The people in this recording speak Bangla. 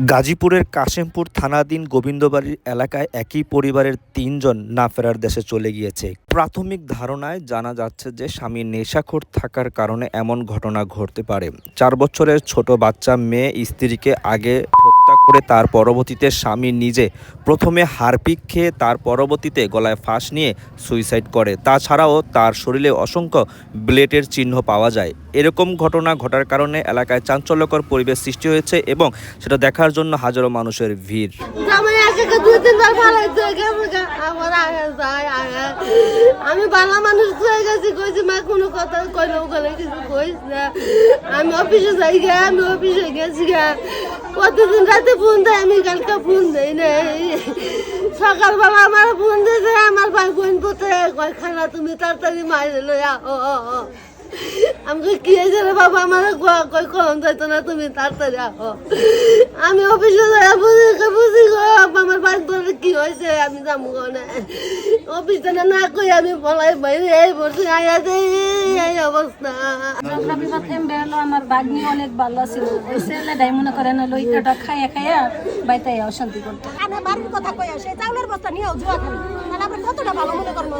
গাজীপুরের কাশেমপুর থানাধীন গোবিন্দবাড়ির এলাকায় একই পরিবারের ৩ জন না ফেরার দেশে চলে গিয়েছে। প্রাথমিক ধারণায় জানা যাচ্ছে যে স্বামী নেশাখোর থাকার কারণে এমন ঘটনা ঘটতে পারে। ৪ বছরের ছোট বাচ্চা মেয়ে স্ত্রীকে আগে হত্যা করে তার পরবর্তীতে স্বামী নিজে প্রথমে হারপিক খেয়ে তার পরবর্তীতে গলায় ফাঁস নিয়ে সুইসাইড করে। তাছাড়াও তার শরীরে অসংখ্য ব্লেডের চিহ্ন পাওয়া যায়। এরকম ঘটনা ঘটার কারণে এলাকায় চাঞ্চল্যকর পরিবেশ সৃষ্টি হয়েছে এবং সেটা দেখার জন্য হাজারো মানুষের ভিড়। আমি ভালো মানুষ হয়ে গেছি, কইছি মা কোনো কথা কইলেও গেলে কিছু কইস না। আমি অফিসে যাই গে, আমি অফিসে গেছি গে, প্রতিদিন রাতে ফোন দেয়, আমি কালকে ফোন দেই নাই। সকালবেলা আমার ফোন দিয়েছে, আমার ভাই বোন পথে কয় খানা তুমি তাড়াতাড়ি মাইরে লইয়া আমাকে কি হয়েছে রে বাবা, আমার কই কম যাইতো না, তুমি তাড়াতাড়ি আহো। আমি অফিসে যাই বুঝি গো আমার বাড়ি বলে কি হয়েছে, আমি যাবো না অফিসে না কই আমি বলাই বাইরে এই বলছি আয়া দে এই অবস্থা। আমার বাগনি অনেক ভালো ছিল, ওই ছেলেটাই মনে করেন লইটাটা খাইয়া খাইয়া বাইতে অশান্তি করতো। বাড়ির কথা কই আসে চাউলের বস্তা নিয়েও জুয়া খেলে, তাহলে আমরা কতটা ভালো মনে করেন।